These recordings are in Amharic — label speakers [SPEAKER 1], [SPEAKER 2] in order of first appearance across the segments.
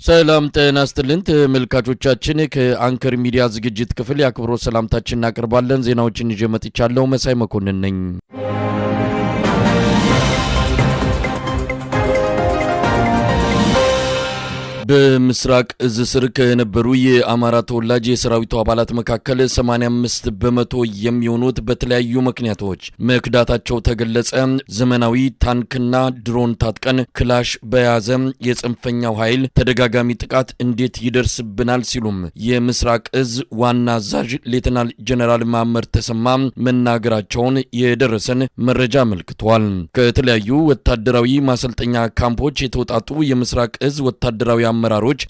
[SPEAKER 1] ሰላም ጤና ይስጥልን ተመልካቾቻችን ከአንከር ሚዲያ ዝግጅት ክፍል ያክብሮት ሰላምታችንን እናቀርባለን። ዜናዎችን ይዤ መጥቻለሁ። መሳይ መኮንን ነኝ። በምስራቅ እዝ ስር ከነበሩ የአማራ ተወላጅ የሰራዊቱ አባላት መካከል 85 በመቶ የሚሆኑት በተለያዩ ምክንያቶች መክዳታቸው ተገለጸ። ዘመናዊ ታንክና ድሮን ታጥቀን ክላሽ በያዘ የጽንፈኛው ኃይል ተደጋጋሚ ጥቃት እንዴት ይደርስብናል ሲሉም የምስራቅ እዝ ዋና አዛዥ ሌተናል ጀነራል ማመር ተሰማ መናገራቸውን የደረሰን መረጃ አመልክቷል። ከተለያዩ ወታደራዊ ማሰልጠኛ ካምፖች የተውጣጡ የምስራቅ እዝ ወታደራዊ አመራሮች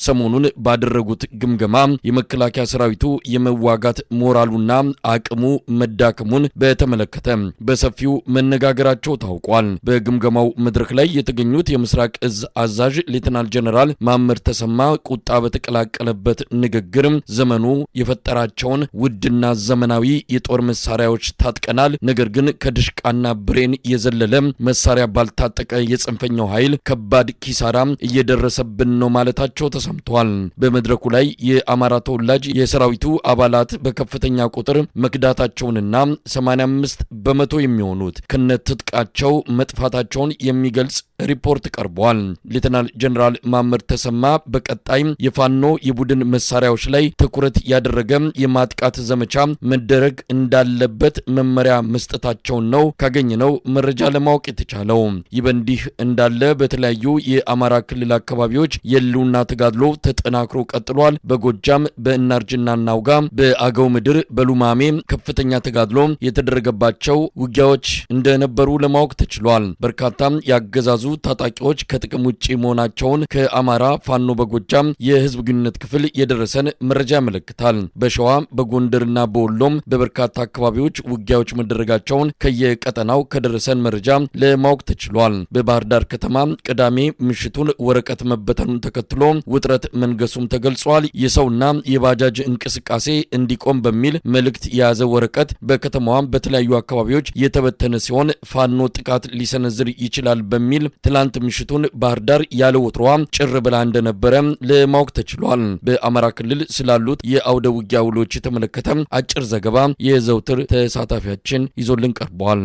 [SPEAKER 1] ሰሞኑን ባደረጉት ግምገማ የመከላከያ ሰራዊቱ የመዋጋት ሞራሉና አቅሙ መዳከሙን በተመለከተ በሰፊው መነጋገራቸው ታውቋል። በግምገማው መድረክ ላይ የተገኙት የምስራቅ እዝ አዛዥ ሌተናል ጀነራል ማመር ተሰማ ቁጣ በተቀላቀለበት ንግግር ዘመኑ የፈጠራቸውን ውድና ዘመናዊ የጦር መሳሪያዎች ታጥቀናል፣ ነገር ግን ከድሽቃና ብሬን የዘለለ መሳሪያ ባልታጠቀ የጽንፈኛው ኃይል ከባድ ኪሳራ እየደረሰብን ነው ማለታቸው ተሰምቷል። በመድረኩ ላይ የአማራ ተወላጅ የሰራዊቱ አባላት በከፍተኛ ቁጥር መክዳታቸውንና 85 በመቶ የሚሆኑት ከነትጥቃቸው መጥፋታቸውን የሚገልጽ ሪፖርት ቀርቧል። ሌተናል ጀነራል ማመር ተሰማ በቀጣይ የፋኖ የቡድን መሳሪያዎች ላይ ትኩረት ያደረገ የማጥቃት ዘመቻ መደረግ እንዳለበት መመሪያ መስጠታቸውን ነው ካገኘነው መረጃ ለማወቅ የተቻለው። ይህ በእንዲህ እንዳለ በተለያዩ የአማራ ክልል አካባቢዎች የሉና ተጋድሎ ተጠናክሮ ቀጥሏል። በጎጃም በእናርጅና ናውጋ፣ በአገው ምድር በሉማሜ ከፍተኛ ተጋድሎ የተደረገባቸው ውጊያዎች እንደነበሩ ለማወቅ ተችሏል። በርካታ ያገዛዙ ታጣቂዎች ከጥቅም ውጪ መሆናቸውን ከአማራ ፋኖ በጎጃም የህዝብ ግንኙነት ክፍል የደረሰን መረጃ ያመለክታል። በሸዋ በጎንደርና በወሎም በበርካታ አካባቢዎች ውጊያዎች መደረጋቸውን ከየቀጠናው ከደረሰን መረጃ ለማወቅ ተችሏል። በባህር ዳር ከተማ ቅዳሜ ምሽቱን ወረቀት መበተኑን ተከትሎ ውጥረት መንገሱም ተገልጿል። የሰውና የባጃጅ እንቅስቃሴ እንዲቆም በሚል መልእክት የያዘ ወረቀት በከተማዋ በተለያዩ አካባቢዎች የተበተነ ሲሆን ፋኖ ጥቃት ሊሰነዝር ይችላል በሚል ትላንት ምሽቱን ባህር ዳር ያለ ወትሮዋ ጭር ብላ እንደነበረ ለማወቅ ተችሏል። በአማራ ክልል ስላሉት የአውደ ውጊያ ውሎች የተመለከተ አጭር ዘገባ የዘውትር ተሳታፊያችን ይዞልን ቀርቧል።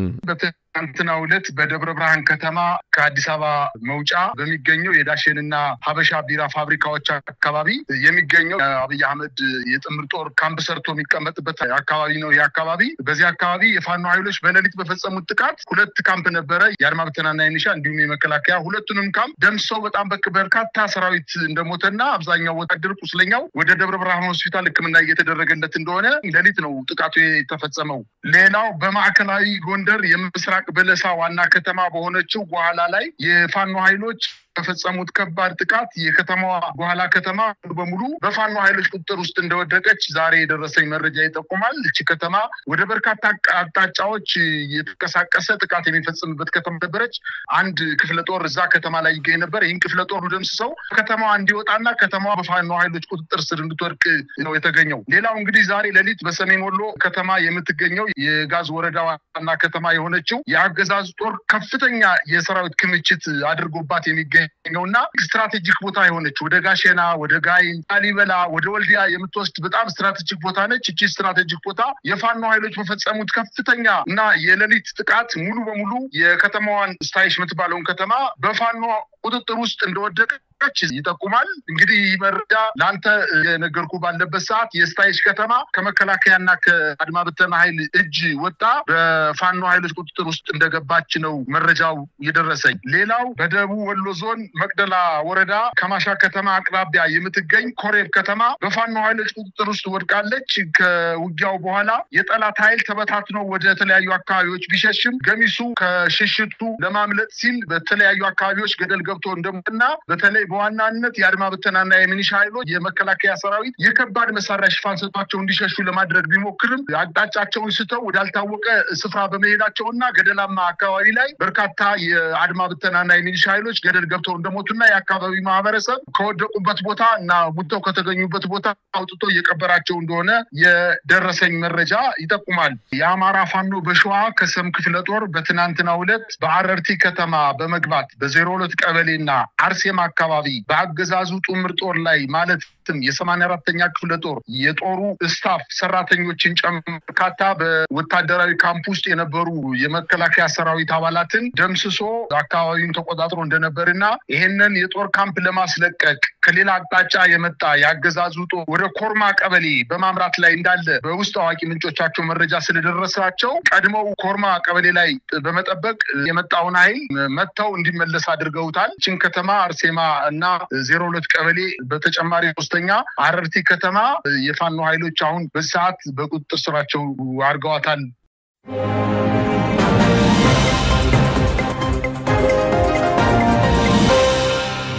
[SPEAKER 2] ትናንትናው ዕለት በደብረ ብርሃን ከተማ ከአዲስ አበባ መውጫ በሚገኘው የዳሽንና ሀበሻ ቢራ ፋብሪካዎች አካባቢ የሚገኘው አብይ አህመድ የጥምር ጦር ካምፕ ሰርቶ የሚቀመጥበት አካባቢ ነው። የአካባቢ በዚህ አካባቢ የፋኖ ኃይሎች በሌሊት በፈጸሙት ጥቃት 2 ካምፕ ነበረ፣ የአድማ ብተናና የኒሻ እንዲሁም የመከላከያ። ሁለቱንም ካምፕ ደምሰው በጣም በርካታ ሰራዊት እንደሞተና አብዛኛው ወታደር ቁስለኛው ወደ ደብረ ብርሃን ሆስፒታል ሕክምና እየተደረገለት እንደሆነ ሌሊት ነው ጥቃቱ የተፈጸመው። ሌላው በማዕከላዊ ጎንደር የምስራቅ በለሳ ዋና ከተማ በሆነችው በኋላ ላይ የፋኖ ኃይሎች በፈጸሙት ከባድ ጥቃት የከተማዋ በኋላ ከተማ በሙሉ በፋኖ ኃይሎች ቁጥጥር ውስጥ እንደወደቀች ዛሬ የደረሰኝ መረጃ ይጠቁማል። እቺ ከተማ ወደ በርካታ አቅጣጫዎች የተንቀሳቀሰ ጥቃት የሚፈጽምበት ከተማ ነበረች። አንድ ክፍለ ጦር እዛ ከተማ ላይ ይገኝ ነበር። ይህን ክፍለ ጦር ደምስሰው ከተማዋ እንዲወጣና ከተማዋ በፋኖ ኃይሎች ቁጥጥር ስር እንድትወድቅ ነው የተገኘው። ሌላው እንግዲህ ዛሬ ሌሊት በሰሜን ወሎ ከተማ የምትገኘው የጋዝ ወረዳ ዋና ከተማ የሆነችው የአገዛዝ ጦር ከፍተኛ የሰራዊት ክምችት አድርጎባት የሚገኝ ነውና ስትራቴጂክ ቦታ የሆነች ወደ ጋሸና፣ ወደ ጋይን፣ ላሊበላ፣ ወደ ወልዲያ የምትወስድ በጣም ስትራቴጂክ ቦታ ነች። እቺ ስትራቴጂክ ቦታ የፋኖ ኃይሎች በፈጸሙት ከፍተኛ እና የሌሊት ጥቃት ሙሉ በሙሉ የከተማዋን ስታይሽ የምትባለውን ከተማ በፋኖ ቁጥጥር ውስጥ እንደወደቀ ይጠቁማል። እንግዲህ መረጃ ለአንተ የነገርኩ ባለበት ሰዓት የስታይሽ ከተማ ከመከላከያና ከአድማ ብተና ኃይል እጅ ወጣ በፋኖ ኃይሎች ቁጥጥር ውስጥ እንደገባች ነው መረጃው የደረሰኝ። ሌላው በደቡብ ወሎ ዞን መቅደላ ወረዳ ከማሻ ከተማ አቅራቢያ የምትገኝ ኮሬብ ከተማ በፋኖ ኃይሎች ቁጥጥር ውስጥ ወድቃለች። ከውጊያው በኋላ የጠላት ኃይል ተበታትኖ ወደ ተለያዩ አካባቢዎች ቢሸሽም ገሚሱ ከሽሽቱ ለማምለጥ ሲል በተለያዩ አካባቢዎች ገደል ገብቶ እንደሞተና በተለይ በዋናነት የአድማ ብተናና የሚኒሻ ኃይሎች የመከላከያ ሰራዊት የከባድ መሳሪያ ሽፋን ሰጥቷቸው እንዲሸሹ ለማድረግ ቢሞክርም አቅጣጫቸውን ስተው ወዳልታወቀ ስፍራ በመሄዳቸውና ገደላማ አካባቢ ላይ በርካታ የአድማ ብተናና የሚኒሻ ኃይሎች ገደል ገብተው እንደሞቱና የአካባቢ ማህበረሰብ ከወደቁበት ቦታ እና ሙተው ከተገኙበት ቦታ አውጥቶ እየቀበራቸው እንደሆነ የደረሰኝ መረጃ ይጠቁማል። የአማራ ፋኖ በሸዋ ከሰም ክፍለ ጦር በትናንትናው ዕለት በአረርቲ ከተማ በመግባት በ02 ቀበሌና አርሴማ አካባቢ አካባቢ በአገዛዙ ጥምር ጦር ላይ ማለትም የ84ኛ ክፍለ ጦር የጦሩ ስታፍ ሰራተኞችን ጨምሮ በርካታ በወታደራዊ ካምፕ ውስጥ የነበሩ የመከላከያ ሰራዊት አባላትን ደምስሶ አካባቢውን ተቆጣጥሮ እንደነበርና ይሄንን የጦር ካምፕ ለማስለቀቅ ከሌላ አቅጣጫ የመጣ ያገዛዙ ጦር ወደ ኮርማ ቀበሌ በማምራት ላይ እንዳለ በውስጥ አዋቂ ምንጮቻቸው መረጃ ስለደረሳቸው ቀድመው ኮርማ ቀበሌ ላይ በመጠበቅ የመጣውን ኃይል መተው እንዲመለስ አድርገውታል። ችን ከተማ አርሴማ እና 02 ቀበሌ በተጨማሪ ሶስተኛ አረርቲ ከተማ የፋኖ ኃይሎች አሁን በሰዓት በቁጥጥር ስራቸው አድርገዋታል።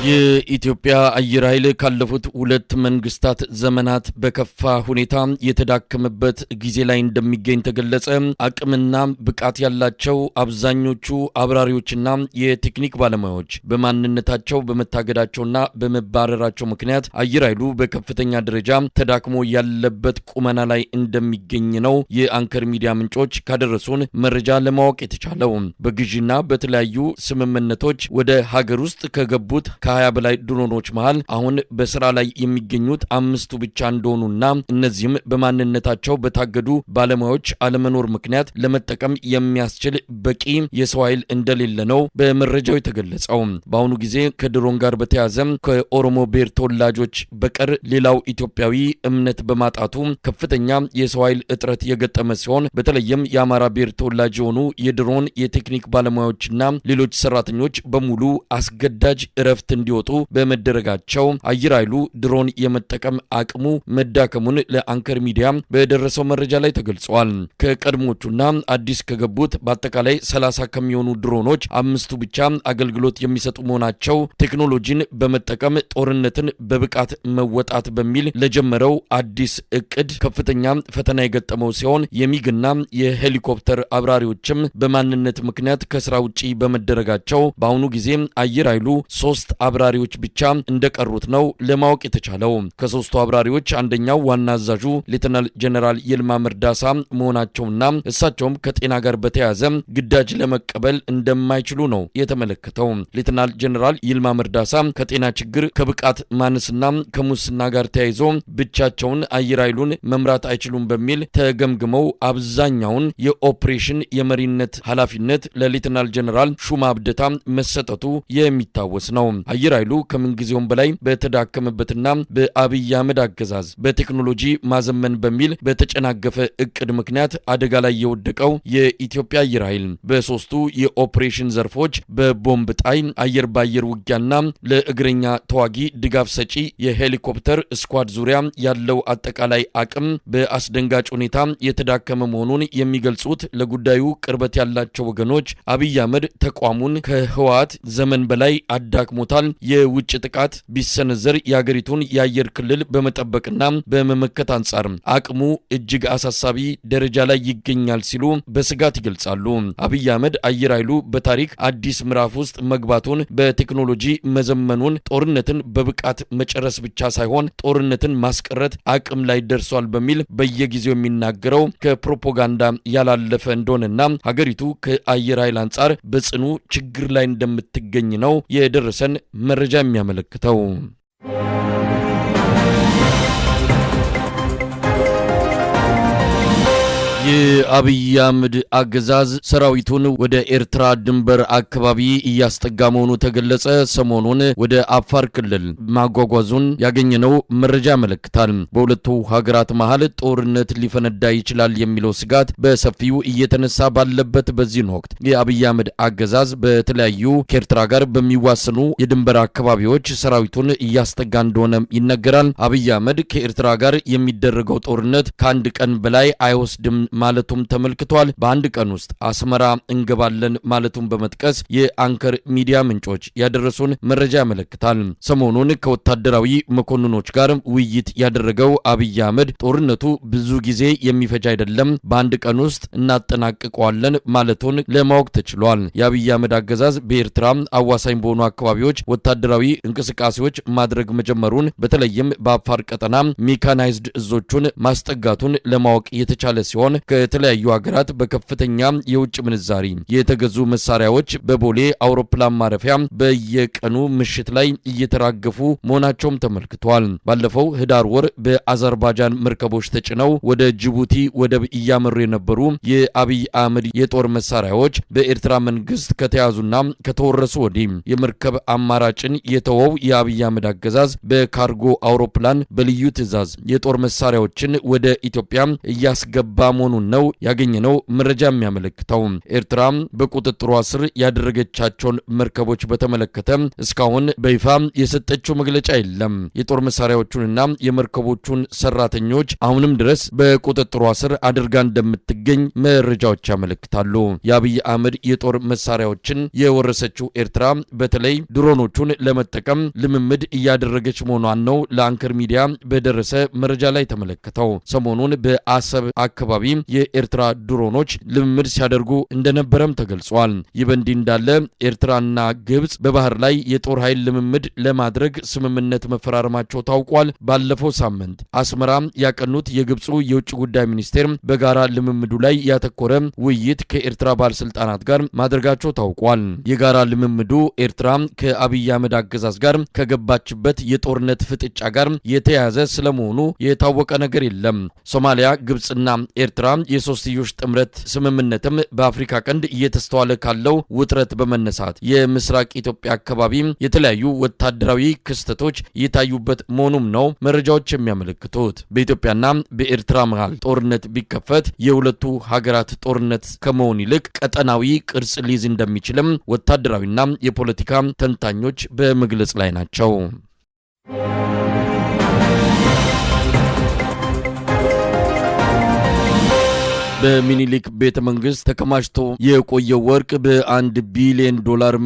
[SPEAKER 1] የኢትዮጵያ አየር ኃይል ካለፉት 2 መንግስታት ዘመናት በከፋ ሁኔታ የተዳከመበት ጊዜ ላይ እንደሚገኝ ተገለጸ። አቅምና ብቃት ያላቸው አብዛኞቹ አብራሪዎችና የቴክኒክ ባለሙያዎች በማንነታቸው በመታገዳቸውና በመባረራቸው ምክንያት አየር ኃይሉ በከፍተኛ ደረጃ ተዳክሞ ያለበት ቁመና ላይ እንደሚገኝ ነው የአንከር ሚዲያ ምንጮች ካደረሱን መረጃ ለማወቅ የተቻለው። በግዢና በተለያዩ ስምምነቶች ወደ ሀገር ውስጥ ከገቡት ከ20 በላይ ድሮኖች መሃል አሁን በስራ ላይ የሚገኙት 5ቱ ብቻ እንደሆኑና እነዚህም በማንነታቸው በታገዱ ባለሙያዎች አለመኖር ምክንያት ለመጠቀም የሚያስችል በቂ የሰው ኃይል እንደሌለ ነው በመረጃው የተገለጸው። በአሁኑ ጊዜ ከድሮን ጋር በተያያዘ ከኦሮሞ ብሔር ተወላጆች በቀር ሌላው ኢትዮጵያዊ እምነት በማጣቱ ከፍተኛ የሰው ኃይል እጥረት የገጠመ ሲሆን በተለይም የአማራ ብሔር ተወላጅ የሆኑ የድሮን የቴክኒክ ባለሙያዎችና ሌሎች ሰራተኞች በሙሉ አስገዳጅ እረፍት እንዲወጡ በመደረጋቸው አየር ኃይሉ ድሮን የመጠቀም አቅሙ መዳከሙን ለአንከር ሚዲያ በደረሰው መረጃ ላይ ተገልጿል። ከቀድሞቹና አዲስ ከገቡት በአጠቃላይ 30 ከሚሆኑ ድሮኖች 5ቱ ብቻ አገልግሎት የሚሰጡ መሆናቸው ቴክኖሎጂን በመጠቀም ጦርነትን በብቃት መወጣት በሚል ለጀመረው አዲስ እቅድ ከፍተኛ ፈተና የገጠመው ሲሆን የሚግና የሄሊኮፕተር አብራሪዎችም በማንነት ምክንያት ከስራ ውጪ በመደረጋቸው በአሁኑ ጊዜ አየር ኃይሉ 3 አብራሪዎች ብቻ እንደቀሩት ነው ለማወቅ የተቻለው። ከ3ቱ አብራሪዎች አንደኛው ዋና አዛዡ ሌተናል ጀነራል ይልማ መርዳሳ መሆናቸውና እሳቸውም ከጤና ጋር በተያያዘ ግዳጅ ለመቀበል እንደማይችሉ ነው የተመለከተው። ሌተናል ጀነራል ይልማ መርዳሳ ከጤና ችግር ከብቃት ማነስና ከሙስና ጋር ተያይዞ ብቻቸውን አየር ኃይሉን መምራት አይችሉም በሚል ተገምግመው አብዛኛውን የኦፕሬሽን የመሪነት ኃላፊነት ለሌተናል ጀነራል ሹማ አብደታ መሰጠቱ የሚታወስ ነው። አየር ኃይሉ ከምንጊዜውም በላይ በተዳከመበትና በአብይ አህመድ አገዛዝ በቴክኖሎጂ ማዘመን በሚል በተጨናገፈ እቅድ ምክንያት አደጋ ላይ የወደቀው የኢትዮጵያ አየር ኃይል በ3ቱ የኦፕሬሽን ዘርፎች በቦምብ ጣይ አየር ባየር ውጊያና ለእግረኛ ተዋጊ ድጋፍ ሰጪ የሄሊኮፕተር ስኳድ ዙሪያ ያለው አጠቃላይ አቅም በአስደንጋጭ ሁኔታ የተዳከመ መሆኑን የሚገልጹት ለጉዳዩ ቅርበት ያላቸው ወገኖች አብይ አህመድ ተቋሙን ከህወሓት ዘመን በላይ አዳክሞታል። የውጭ ጥቃት ቢሰነዘር የሀገሪቱን የአየር ክልል በመጠበቅና በመመከት አንጻር አቅሙ እጅግ አሳሳቢ ደረጃ ላይ ይገኛል ሲሉ በስጋት ይገልጻሉ። አብይ አህመድ አየር ኃይሉ በታሪክ አዲስ ምዕራፍ ውስጥ መግባቱን፣ በቴክኖሎጂ መዘመኑን፣ ጦርነትን በብቃት መጨረስ ብቻ ሳይሆን ጦርነትን ማስቀረት አቅም ላይ ደርሷል በሚል በየጊዜው የሚናገረው ከፕሮፓጋንዳ ያላለፈ እንደሆነና ሀገሪቱ ከአየር ኃይል አንጻር በጽኑ ችግር ላይ እንደምትገኝ ነው የደረሰን መረጃ የሚያመለክተው። የአብይ አህመድ አገዛዝ ሰራዊቱን ወደ ኤርትራ ድንበር አካባቢ እያስጠጋ መሆኑ ተገለጸ። ሰሞኑን ወደ አፋር ክልል ማጓጓዙን ያገኘነው መረጃ ያመለክታል። በሁለቱ ሀገራት መሃል ጦርነት ሊፈነዳ ይችላል የሚለው ስጋት በሰፊው እየተነሳ ባለበት በዚህ ወቅት የአብይ አህመድ አገዛዝ በተለያዩ ከኤርትራ ጋር በሚዋሰኑ የድንበር አካባቢዎች ሰራዊቱን እያስጠጋ እንደሆነ ይነገራል። አብይ አህመድ ከኤርትራ ጋር የሚደረገው ጦርነት ከአንድ ቀን በላይ አይወስድም ማለቱም ተመልክቷል። በአንድ ቀን ውስጥ አስመራ እንገባለን ማለቱን በመጥቀስ የአንከር ሚዲያ ምንጮች ያደረሱን መረጃ ያመለክታል። ሰሞኑን ከወታደራዊ መኮንኖች ጋር ውይይት ያደረገው አብይ አህመድ ጦርነቱ ብዙ ጊዜ የሚፈጅ አይደለም፣ በአንድ ቀን ውስጥ እናጠናቅቀዋለን ማለቱን ለማወቅ ተችሏል። የአብይ አህመድ አገዛዝ በኤርትራ አዋሳኝ በሆኑ አካባቢዎች ወታደራዊ እንቅስቃሴዎች ማድረግ መጀመሩን በተለይም በአፋር ቀጠና ሜካናይዝድ እዞቹን ማስጠጋቱን ለማወቅ የተቻለ ሲሆን ከተለያዩ ሀገራት በከፍተኛ የውጭ ምንዛሪ የተገዙ መሳሪያዎች በቦሌ አውሮፕላን ማረፊያ በየቀኑ ምሽት ላይ እየተራገፉ መሆናቸውም ተመልክቷል። ባለፈው ህዳር ወር በአዘርባይጃን መርከቦች ተጭነው ወደ ጅቡቲ ወደብ እያመሩ የነበሩ የአብይ አህመድ የጦር መሳሪያዎች በኤርትራ መንግስት ከተያዙና ከተወረሱ ወዲህ የመርከብ አማራጭን የተወው የአብይ አህመድ አገዛዝ በካርጎ አውሮፕላን በልዩ ትዕዛዝ የጦር መሳሪያዎችን ወደ ኢትዮጵያ እያስገባ መሆኑን ነው ያገኘነው መረጃ የሚያመለክተው። ኤርትራ በቁጥጥሯ ስር ያደረገቻቸውን መርከቦች በተመለከተ እስካሁን በይፋ የሰጠችው መግለጫ የለም። የጦር መሳሪያዎቹንና የመርከቦቹን ሰራተኞች አሁንም ድረስ በቁጥጥሯ ስር አድርጋ እንደምትገኝ መረጃዎች ያመለክታሉ። የአብይ አህመድ የጦር መሳሪያዎችን የወረሰችው ኤርትራ በተለይ ድሮኖቹን ለመጠቀም ልምምድ እያደረገች መሆኗን ነው ለአንከር ሚዲያ በደረሰ መረጃ ላይ ተመለከተው። ሰሞኑን በአሰብ አካባቢ የኤርትራ ድሮኖች ልምምድ ሲያደርጉ እንደነበረም ተገልጿል። ይህ በእንዲህ እንዳለ ኤርትራና ግብጽ በባህር ላይ የጦር ኃይል ልምምድ ለማድረግ ስምምነት መፈራረማቸው ታውቋል። ባለፈው ሳምንት አስመራ ያቀኑት የግብጹ የውጭ ጉዳይ ሚኒስቴር በጋራ ልምምዱ ላይ ያተኮረ ውይይት ከኤርትራ ባለስልጣናት ጋር ማድረጋቸው ታውቋል። የጋራ ልምምዱ ኤርትራ ከአብይ አህመድ አገዛዝ ጋር ከገባችበት የጦርነት ፍጥጫ ጋር የተያያዘ ስለመሆኑ የታወቀ ነገር የለም። ሶማሊያ፣ ግብጽና ኤርትራ የሶስትዮሽ ጥምረት ስምምነትም በአፍሪካ ቀንድ እየተስተዋለ ካለው ውጥረት በመነሳት የምስራቅ ኢትዮጵያ አካባቢ የተለያዩ ወታደራዊ ክስተቶች የታዩበት መሆኑም ነው መረጃዎች የሚያመለክቱት። በኢትዮጵያና በኤርትራ መሃል ጦርነት ቢከፈት የሁለቱ ሀገራት ጦርነት ከመሆን ይልቅ ቀጠናዊ ቅርጽ ሊይዝ እንደሚችልም ወታደራዊና የፖለቲካ ተንታኞች በመግለጽ ላይ ናቸው። በሚኒሊክ ቤተ መንግስት ተከማችቶ የቆየው ወርቅ $1 ቢሊዮን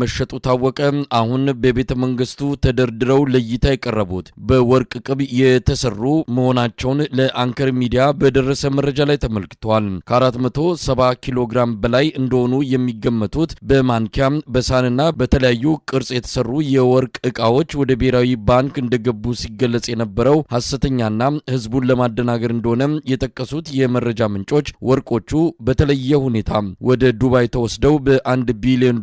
[SPEAKER 1] መሸጡ ታወቀ። አሁን በቤተ መንግስቱ ተደርድረው ለእይታ የቀረቡት በወርቅ ቅብ የተሰሩ መሆናቸውን ለአንከር ሚዲያ በደረሰ መረጃ ላይ ተመልክቷል። ከ470 ኪሎ ግራም በላይ እንደሆኑ የሚገመቱት በማንኪያ በሳህንና በተለያዩ ቅርጽ የተሰሩ የወርቅ ዕቃዎች ወደ ብሔራዊ ባንክ እንደገቡ ሲገለጽ የነበረው ሐሰተኛና ህዝቡን ለማደናገር እንደሆነ የጠቀሱት የመረጃ ምንጮች ወርቆቹ በተለየ ሁኔታ ወደ ዱባይ ተወስደው $1 ቢሊዮን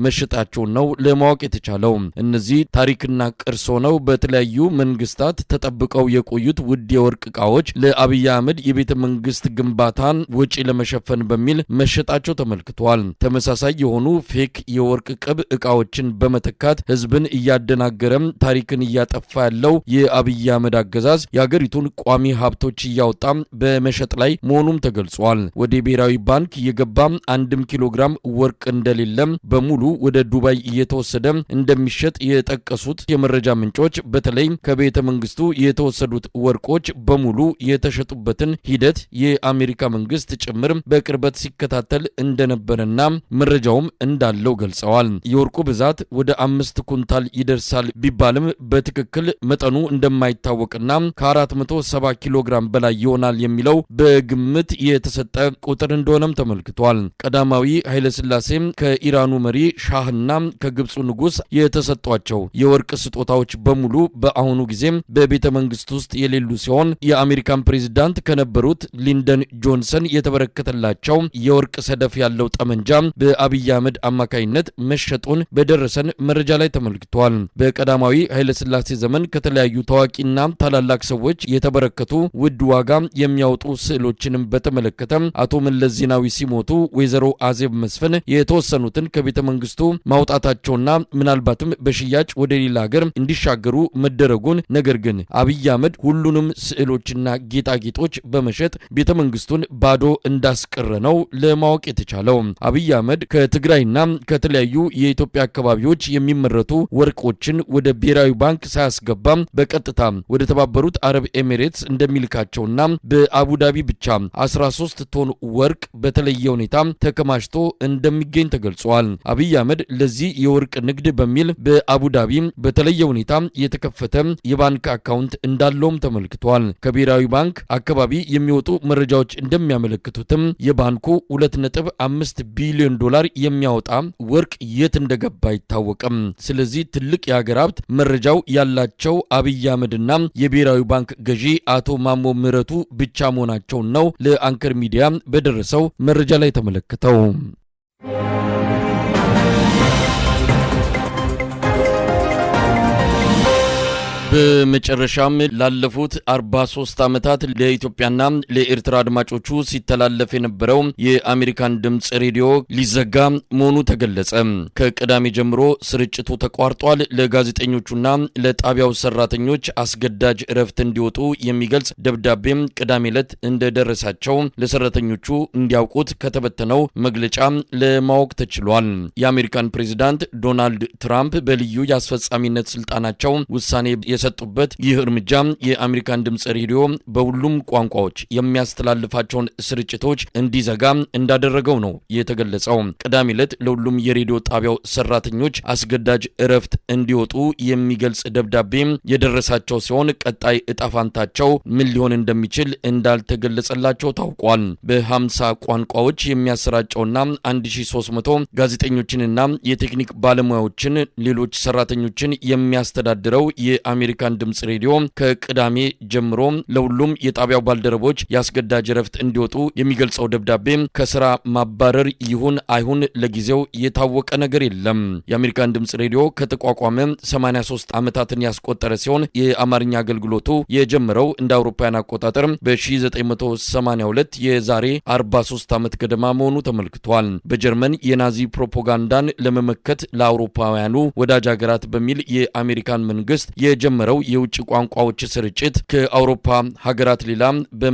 [SPEAKER 1] መሸጣቸው ነው ለማወቅ የተቻለው። እነዚህ ታሪክና ቅርስ ሆነው በተለያዩ መንግስታት ተጠብቀው የቆዩት ውድ የወርቅ ዕቃዎች ለአብይ አህመድ የቤተ መንግስት ግንባታን ወጪ ለመሸፈን በሚል መሸጣቸው ተመልክቷል። ተመሳሳይ የሆኑ ፌክ የወርቅ ቅብ ዕቃዎችን በመተካት ህዝብን እያደናገረም ታሪክን እያጠፋ ያለው የአብይ አህመድ አገዛዝ የሀገሪቱን ቋሚ ሀብቶች እያወጣ በመሸጥ ላይ መሆኑም ተገልጿል። ወደ ብሔራዊ ባንክ የገባ 1 ኪሎ ግራም ወርቅ እንደሌለም በሙሉ ወደ ዱባይ እየተወሰደ እንደሚሸጥ የጠቀሱት የመረጃ ምንጮች በተለይ ከቤተ መንግስቱ የተወሰዱት ወርቆች በሙሉ የተሸጡበትን ሂደት የአሜሪካ መንግስት ጭምር በቅርበት ሲከታተል እንደነበረና መረጃውም እንዳለው ገልጸዋል። የወርቁ ብዛት ወደ 5 ኩንታል ይደርሳል ቢባልም በትክክል መጠኑ እንደማይታወቅና ከ470 ኪሎ ግራም በላይ ይሆናል የሚለው በግምት የተሰጠ ቁጥር እንደሆነም ተመልክቷል። ቀዳማዊ ኃይለ ሥላሴ ከኢራኑ መሪ ሻህና ከግብፁ ንጉስ የተሰጧቸው የወርቅ ስጦታዎች በሙሉ በአሁኑ ጊዜ በቤተ መንግስት ውስጥ የሌሉ ሲሆን የአሜሪካን ፕሬዝዳንት ከነበሩት ሊንደን ጆንሰን የተበረከተላቸው የወርቅ ሰደፍ ያለው ጠመንጃ በአብይ አህመድ አማካይነት መሸጡን በደረሰን መረጃ ላይ ተመልክቷል። በቀዳማዊ ኃይለ ሥላሴ ዘመን ከተለያዩ ታዋቂና ታላላቅ ሰዎች የተበረከቱ ውድ ዋጋ የሚያወጡ ስዕሎችንም በተመለከተ አቶ መለስ ዜናዊ ሲሞቱ ወይዘሮ አዜብ መስፍን የተወሰኑትን ከቤተ መንግስቱ ማውጣታቸውና ምናልባትም በሽያጭ ወደ ሌላ ሀገር እንዲሻገሩ መደረጉን፣ ነገር ግን አብይ አህመድ ሁሉንም ስዕሎችና ጌጣጌጦች በመሸጥ ቤተ መንግስቱን ባዶ እንዳስቀረ ነው ለማወቅ የተቻለው። አብይ አህመድ ከትግራይና ከተለያዩ የኢትዮጵያ አካባቢዎች የሚመረቱ ወርቆችን ወደ ብሔራዊ ባንክ ሳያስገባ በቀጥታ ወደ ተባበሩት አረብ ኤሚሬትስ እንደሚልካቸውና በአቡዳቢ ብቻ 13 ቶን ወርቅ በተለየ ሁኔታ ተከማችቶ እንደሚገኝ ተገልጿል። አብይ አህመድ ለዚህ የወርቅ ንግድ በሚል በአቡዳቢ በተለየ ሁኔታ የተከፈተ የባንክ አካውንት እንዳለውም ተመልክቷል። ከብሔራዊ ባንክ አካባቢ የሚወጡ መረጃዎች እንደሚያመለክቱትም የባንኩ $2.5 ቢሊዮን የሚያወጣ ወርቅ የት እንደገባ አይታወቅም። ስለዚህ ትልቅ የሀገር ሀብት መረጃው ያላቸው አብይ አህመድና የብሔራዊ ባንክ ገዢ አቶ ማሞ ምህረቱ ብቻ መሆናቸውን ነው ለአንከር ሚዲያ ዙሪያ በደረሰው መረጃ ላይ ተመለከተው። በመጨረሻም ላለፉት 43 ዓመታት ለኢትዮጵያና ለኤርትራ አድማጮቹ ሲተላለፍ የነበረው የአሜሪካን ድምጽ ሬዲዮ ሊዘጋ መሆኑ ተገለጸ። ከቅዳሜ ጀምሮ ስርጭቱ ተቋርጧል። ለጋዜጠኞቹና ለጣቢያው ሰራተኞች አስገዳጅ እረፍት እንዲወጡ የሚገልጽ ደብዳቤም ቅዳሜ ዕለት እንደደረሳቸው ለሰራተኞቹ እንዲያውቁት ከተበተነው መግለጫ ለማወቅ ተችሏል። የአሜሪካን ፕሬዝዳንት ዶናልድ ትራምፕ በልዩ የአስፈጻሚነት ስልጣናቸው ውሳኔ የሰጡበት ይህ እርምጃ የአሜሪካን ድምጽ ሬዲዮ በሁሉም ቋንቋዎች የሚያስተላልፋቸውን ስርጭቶች እንዲዘጋ እንዳደረገው ነው የተገለጸው። ቅዳሜ ዕለት ለሁሉም የሬዲዮ ጣቢያው ሰራተኞች አስገዳጅ እረፍት እንዲወጡ የሚገልጽ ደብዳቤ የደረሳቸው ሲሆን ቀጣይ እጣፋንታቸው ምን ሊሆን እንደሚችል እንዳልተገለጸላቸው ታውቋል። በ50 ቋንቋዎች የሚያሰራጨውና 1300 ጋዜጠኞችንና የቴክኒክ ባለሙያዎችን ሌሎች ሰራተኞችን የሚያስተዳድረው የአሜሪካን ድምጽ ሬዲዮ ከቅዳሜ ጀምሮ ለሁሉም የጣቢያው ባልደረቦች ያስገዳጅ ረፍት እንዲወጡ የሚገልጸው ደብዳቤ ከስራ ማባረር ይሁን አይሁን ለጊዜው የታወቀ ነገር የለም። የአሜሪካን ድምጽ ሬዲዮ ከተቋቋመ 83 ዓመታትን ያስቆጠረ ሲሆን የአማርኛ አገልግሎቱ የጀመረው እንደ አውሮፓውያን አቆጣጠር በ1982 የዛሬ 43 ዓመት ገደማ መሆኑ ተመልክቷል። በጀርመን የናዚ ፕሮፓጋንዳን ለመመከት ለአውሮፓውያኑ ወዳጅ ሀገራት በሚል የአሜሪካን መንግስት የጀመረው የውጭ ቋንቋዎች ስርጭት ከአውሮፓ ሀገራት ሌላ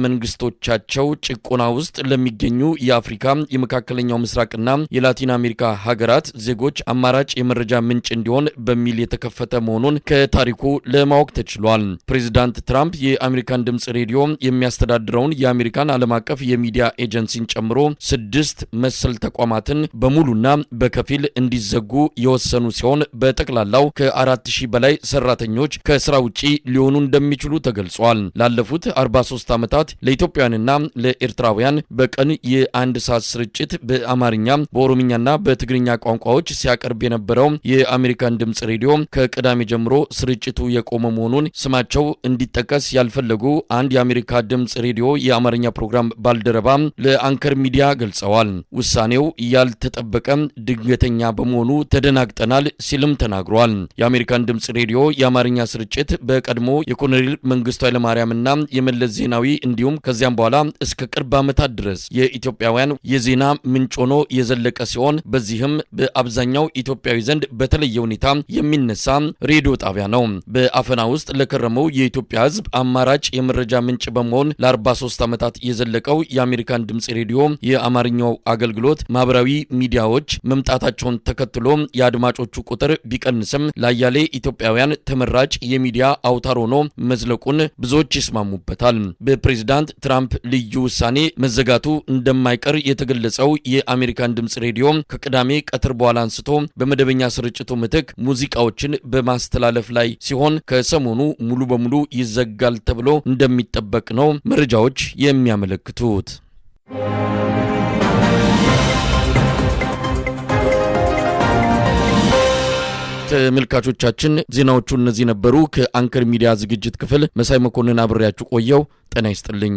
[SPEAKER 1] በመንግስቶቻቸው ጭቆና ውስጥ ለሚገኙ የአፍሪካ የመካከለኛው ምስራቅና የላቲን አሜሪካ ሀገራት ዜጎች አማራጭ የመረጃ ምንጭ እንዲሆን በሚል የተከፈተ መሆኑን ከታሪኩ ለማወቅ ተችሏል። ፕሬዝዳንት ትራምፕ የአሜሪካን ድምጽ ሬዲዮ የሚያስተዳድረውን የአሜሪካን ዓለም አቀፍ የሚዲያ ኤጀንሲን ጨምሮ 6 መሰል ተቋማትን በሙሉና በከፊል እንዲዘጉ የወሰኑ ሲሆን በጠቅላላው ከ4000 በላይ ሰራተኞች ከስራ ውጪ ሊሆኑ እንደሚችሉ ተገልጿል። ላለፉት 43 ዓመታት ለኢትዮጵያውያንና ለኤርትራውያን በቀን የ1 ሰዓት ስርጭት በአማርኛ በኦሮምኛና በትግርኛ ቋንቋዎች ሲያቀርብ የነበረው የአሜሪካን ድምጽ ሬዲዮ ከቅዳሜ ጀምሮ ስርጭቱ የቆመ መሆኑን ስማቸው እንዲጠቀስ ያልፈለጉ አንድ የአሜሪካ ድምጽ ሬዲዮ የአማርኛ ፕሮግራም ባልደረባ ለአንከር ሚዲያ ገልጸዋል። ውሳኔው ያልተጠበቀ ድንገተኛ በመሆኑ ተደናግጠናል ሲልም ተናግሯል። የአሜሪካን ድምጽ ሬዲዮ የአማርኛ ስርጭት በቀድሞ የኮሎኔል መንግስቱ ኃይለማርያምና የመለስ ዜናዊ እንዲሁም ከዚያም በኋላ እስከ ቅርብ ዓመታት ድረስ የኢትዮጵያውያን የዜና ምንጭ ሆኖ የዘለቀ ሲሆን በዚህም በአብዛኛው ኢትዮጵያዊ ዘንድ በተለየ ሁኔታ የሚነሳ ሬዲዮ ጣቢያ ነው። በአፈና ውስጥ ለከረመው የኢትዮጵያ ሕዝብ አማራጭ የመረጃ ምንጭ በመሆን ለ43 ዓመታት የዘለቀው የአሜሪካን ድምጽ ሬዲዮ የአማርኛው አገልግሎት ማህበራዊ ሚዲያዎች መምጣታቸውን ተከትሎ የአድማጮቹ ቁጥር ቢቀንስም ለአያሌ ኢትዮጵያውያን ተመራጭ የሚዲያ አውታር ሆኖ መዝለቁን ብዙዎች ይስማሙበታል። በፕሬዝዳንት ትራምፕ ልዩ ውሳኔ መዘጋቱ እንደማይቀር የተገለጸው የአሜሪካን ድምጽ ሬዲዮ ከቅዳሜ ቀትር በኋላ አንስቶ በመደበኛ ስርጭቱ ምትክ ሙዚቃዎችን በማስተላለፍ ላይ ሲሆን ከሰሞኑ ሙሉ በሙሉ ይዘጋል ተብሎ እንደሚጠበቅ ነው መረጃዎች የሚያመለክቱት። ተመልካቾቻችን ዜናዎቹ እነዚህ ነበሩ። ከአንከር ሚዲያ ዝግጅት ክፍል መሳይ መኮንን አብሬያችሁ ቆየው። ጤና ይስጥልኝ።